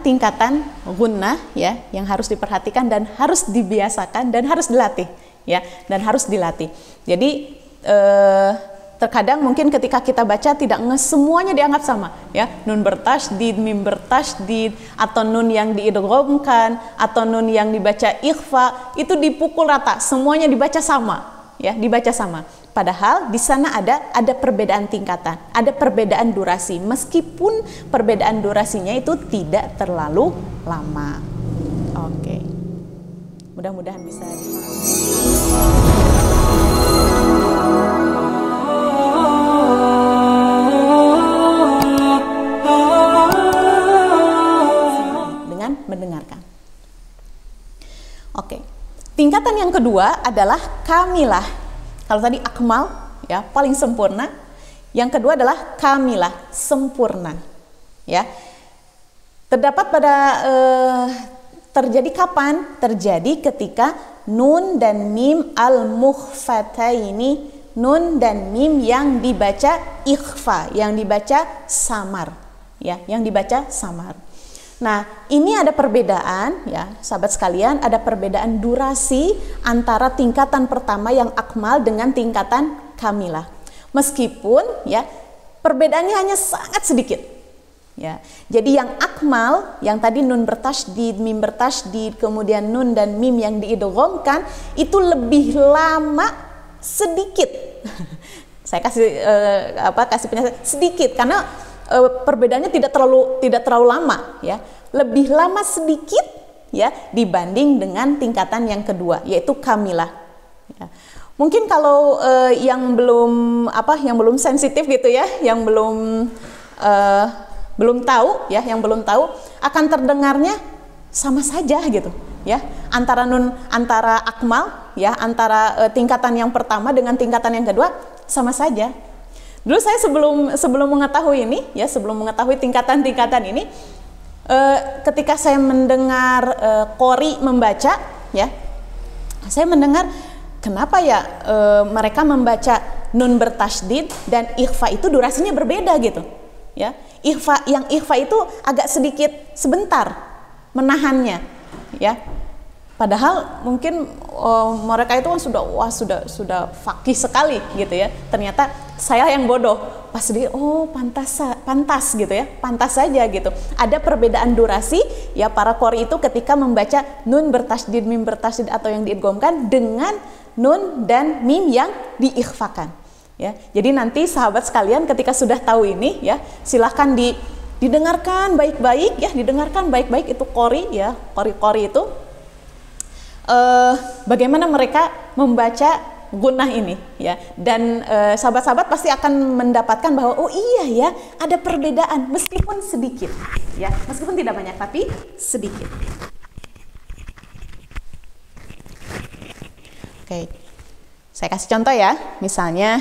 tingkatan gunnah ya yang harus diperhatikan dan harus dibiasakan dan harus dilatih ya, dan harus dilatih. Jadi terkadang mungkin ketika kita baca tidak semuanya dianggap sama ya, nun bertasydid, mim bertasydid, atau nun yang diidghamkan atau nun yang dibaca ikhfa itu dipukul rata, semuanya dibaca sama ya, dibaca sama. Padahal di sana ada perbedaan tingkatan, ada perbedaan durasi, meskipun perbedaan durasinya itu tidak terlalu lama. Oke, mudah-mudahan bisa dengan mendengarkan. Oke, tingkatan yang kedua adalah kamilah. Kalau tadi akmal ya paling sempurna, yang kedua adalah kamilah, sempurna ya. Terdapat pada terjadi kapan? Terjadi ketika nun dan mim al-mukhfataini, nun dan mim yang dibaca ikhfa, yang dibaca samar ya, yang dibaca samar. Nah, ini ada perbedaan ya, sahabat sekalian, ada perbedaan durasi antara tingkatan pertama yang akmal dengan tingkatan kamilah. Meskipun ya perbedaannya hanya sangat sedikit. Ya. Jadi yang akmal, yang tadi nun bertasydid, mim bertasydid, kemudian nun dan mim yang diidghamkan itu lebih lama sedikit. Saya kasih kasih penjelasan sedikit karena perbedaannya tidak terlalu lama ya, lebih lama sedikit ya dibanding dengan tingkatan yang kedua yaitu kamilah ya. Mungkin kalau yang belum sensitif gitu ya, yang belum tahu ya, yang belum tahu akan terdengarnya sama saja gitu ya, antara akmal ya, antara tingkatan yang pertama dengan tingkatan yang kedua sama saja. Dulu saya sebelum mengetahui ini ya, sebelum mengetahui tingkatan-tingkatan ini, ketika saya mendengar qori membaca ya, saya mendengar kenapa ya mereka membaca nun bertasydid dan ikhfa itu durasinya berbeda gitu ya. Yang ikhfa itu agak sedikit sebentar menahannya ya. Padahal mungkin mereka itu kan sudah fakih sekali gitu ya. Ternyata saya yang bodoh. Pas dia pantas gitu ya. Pantas saja gitu. Ada perbedaan durasi ya para qori itu ketika membaca nun bertasydid, mim bertasydid atau yang diidghamkan dengan nun dan mim yang diikhfakan. Ya. Jadi nanti sahabat sekalian ketika sudah tahu ini ya, silahkan didengarkan baik-baik ya, didengarkan baik-baik itu qori ya, qori itu. Bagaimana mereka membaca gunnah ini ya, dan sahabat-sahabat pasti akan mendapatkan bahwa oh iya ya ada perbedaan meskipun sedikit ya, meskipun tidak banyak tapi sedikit. Oke, saya kasih contoh ya, misalnya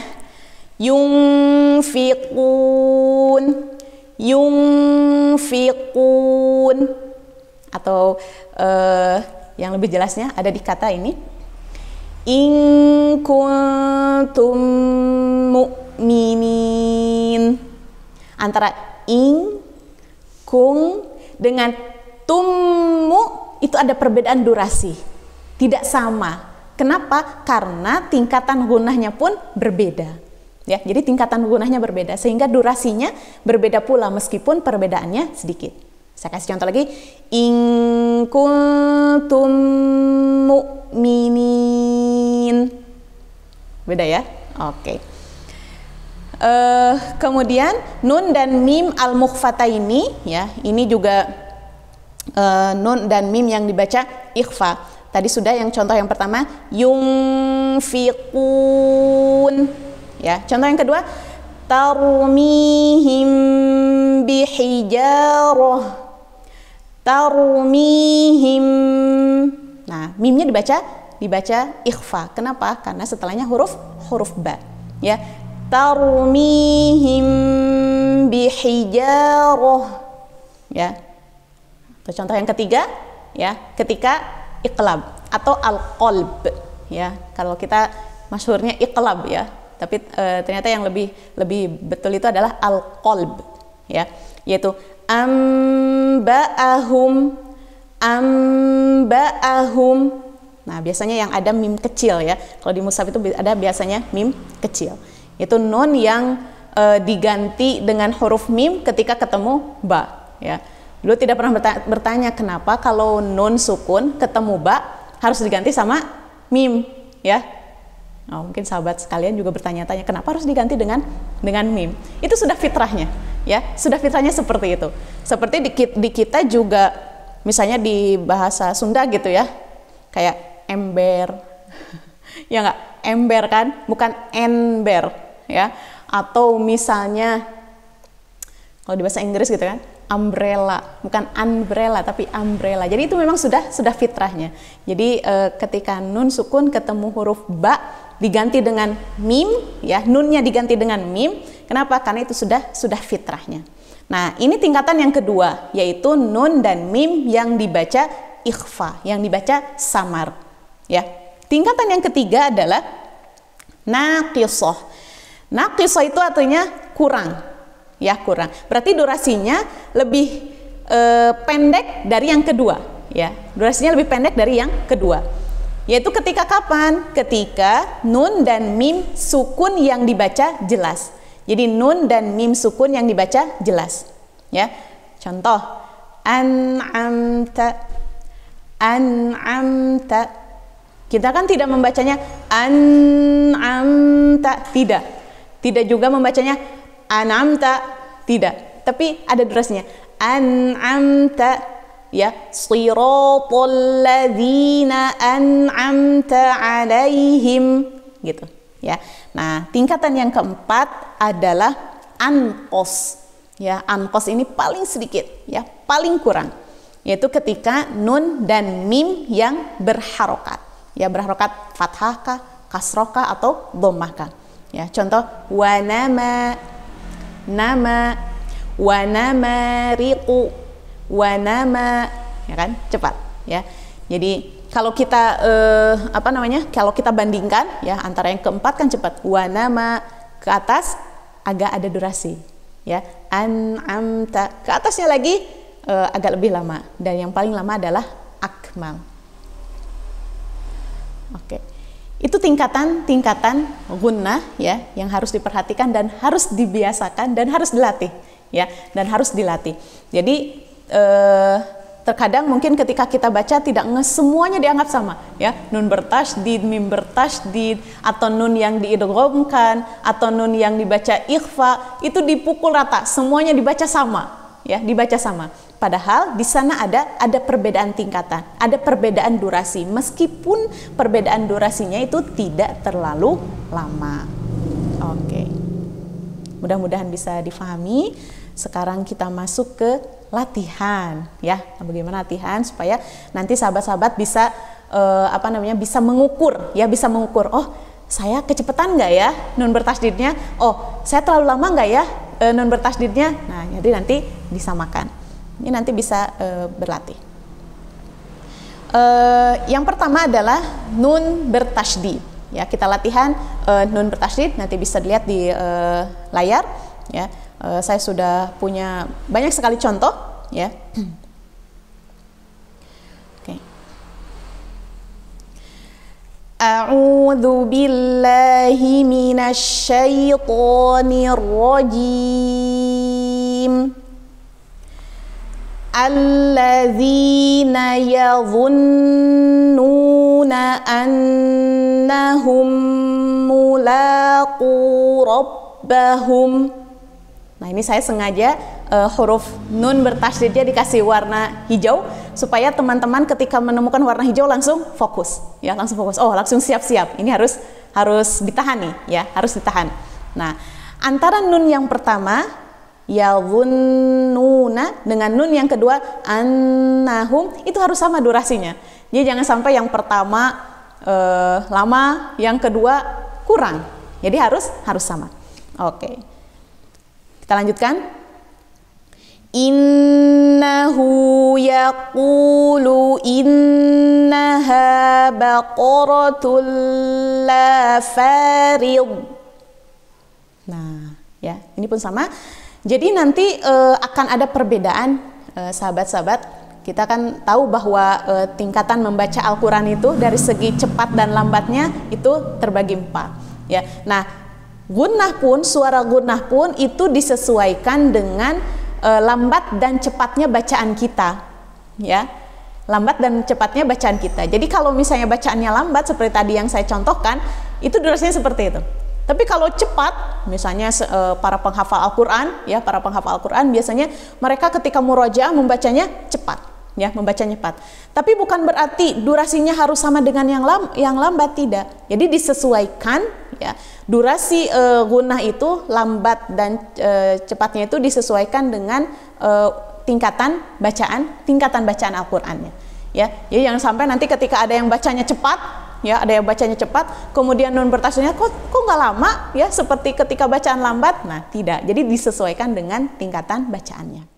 yunfiqun atau yang lebih jelasnya ada di kata ini, in kuntum mu'minin. Antara in, kung dengan tummu itu ada perbedaan durasi, tidak sama. Kenapa? Karena tingkatan gunnahnya pun berbeda ya, jadi tingkatan gunnahnya berbeda sehingga durasinya berbeda pula meskipun perbedaannya sedikit. Saya kasih contoh lagi, in kuntum mu'minin. Beda ya? Oke. Kemudian nun dan mim al-mukhfataini ya, ini juga nun dan mim yang dibaca ikhfa. Tadi sudah yang contoh yang pertama yunfiqun ya. Contoh yang kedua tarmihim bihijarah. Tarmihim. Nah, mimnya dibaca ikhfa. Kenapa? Karena setelahnya huruf ba. Ya. Tarmihim bihijarah. Ya. Contoh yang ketiga ya, ketika iqlab atau al-qalb ya. Kalau kita masyhurnya iqlab ya, tapi ternyata yang lebih betul itu adalah al-qalb ya, yaitu amba'ahum, amba'ahum. Nah, biasanya yang ada mim kecil ya. Kalau di mushaf itu ada biasanya mim kecil. Itu nun yang diganti dengan huruf mim ketika ketemu ba ya. Dulu tidak pernah bertanya kenapa kalau nun sukun ketemu ba harus diganti sama mim ya. Oh, mungkin sahabat sekalian juga bertanya-tanya kenapa harus diganti dengan mim. Itu sudah fitrahnya ya, sudah fitrahnya seperti itu. Seperti di kita juga misalnya di bahasa Sunda gitu ya, kayak ember ya nggak, ember kan, bukan ember ya. Atau misalnya kalau di bahasa Inggris gitu kan, umbrella, bukan umbrella tapi umbrella. Jadi itu memang sudah fitrahnya. Jadi ketika nun sukun ketemu huruf ba diganti dengan mim ya, nunnya diganti dengan mim. Kenapa? Karena itu sudah fitrahnya. Nah, ini tingkatan yang kedua, yaitu nun dan mim yang dibaca ikhfa, yang dibaca samar ya. Tingkatan yang ketiga adalah naqisah. Naqisah itu artinya kurang ya, kurang. Berarti durasinya lebih pendek dari yang kedua ya. Durasinya lebih pendek dari yang kedua. Yaitu ketika kapan? Ketika nun dan mim sukun yang dibaca jelas. Jadi nun dan mim sukun yang dibaca jelas. Ya. Contoh, an'amta, an'amta. Kita kan tidak membacanya an'amta, tidak. Tidak juga membacanya an'amta, tidak. Tapi ada durasinya. An'amta ya, siratal ladzina an'amta alaihim gitu ya. Nah, tingkatan yang keempat adalah anqos ya. Anqos ini paling sedikit ya, paling kurang, yaitu ketika nun dan mim yang berharokat ya, berharokat fathah kah, kasroh kah, atau dhammah kah ya. Contoh, wa nama, nama, wa namariqu, wanama ya kan, cepat ya. Jadi kalau kita kalau kita bandingkan ya antara yang keempat kan cepat, wanama ke atas agak ada durasi ya, an'amta ke atasnya lagi agak lebih lama, dan yang paling lama adalah akmal. Oke. Itu tingkatan gunnah ya yang harus diperhatikan dan harus dibiasakan dan harus dilatih ya, dan harus dilatih. Jadi terkadang mungkin ketika kita baca tidak semuanya dianggap sama ya, nun bertasydid, mim bertasydid, atau nun yang diidghamkan, atau nun yang dibaca ikhfa, itu dipukul rata, semuanya dibaca sama ya, dibaca sama. Padahal di sana ada perbedaan tingkatan, ada perbedaan durasi, meskipun perbedaan durasinya itu tidak terlalu lama. Oke. Mudah-mudahan bisa difahami. Sekarang kita masuk ke latihan ya. Bagaimana latihan supaya nanti sahabat-sahabat bisa bisa mengukur ya, bisa mengukur, oh saya kecepatan nggak ya nun bertasydidnya, oh saya terlalu lama nggak ya nun bertasydidnya. Nah, jadi nanti disamakan. Ini nanti bisa berlatih. Yang pertama adalah nun bertasydid ya. Kita latihan nun bertasydid, nanti bisa dilihat di layar ya. Saya sudah punya banyak sekali contoh ya. Oke. A'udzu billahi minasy syaithanir rajim. Alladzina yadhunnuna annahum mulaqu rabbahum. Nah, ini saya sengaja huruf nun bertasydidnya dikasih warna hijau supaya teman-teman ketika menemukan warna hijau langsung fokus ya, langsung fokus. Oh, langsung siap-siap. Ini harus ditahan nih ya, harus ditahan. Nah, antara nun yang pertama yadhunnuna dengan nun yang kedua annahum itu harus sama durasinya. Jadi jangan sampai yang pertama lama, yang kedua kurang. Jadi harus sama. Oke. Kita lanjutkan. Innahu yaqulu innaha baqaratul la farid. Nah, ya, ini pun sama. Jadi nanti akan ada perbedaan, sahabat-sahabat. Kita kan tahu bahwa tingkatan membaca Al-Quran itu dari segi cepat dan lambatnya itu terbagi 4. Ya, nah gunnah pun, suara gunnah pun itu disesuaikan dengan lambat dan cepatnya bacaan kita. Ya, lambat dan cepatnya bacaan kita. Jadi kalau misalnya bacaannya lambat seperti tadi yang saya contohkan, itu durasinya seperti itu. Tapi kalau cepat, misalnya para penghafal Al-Quran, ya para penghafal Al-Quran biasanya mereka ketika murojaah membacanya cepat, ya membacanya cepat. Tapi bukan berarti durasinya harus sama dengan yang lambat, tidak. Jadi disesuaikan, ya durasi gunnah itu lambat dan cepatnya itu disesuaikan dengan tingkatan bacaan Al-Qur'annya. Ya, jadi jangan sampai nanti ketika ada yang bacanya cepat, ya ada yang bacanya cepat, kemudian nun bertasnya kok nggak lama, ya seperti ketika bacaan lambat. Nah, tidak. Jadi disesuaikan dengan tingkatan bacaannya.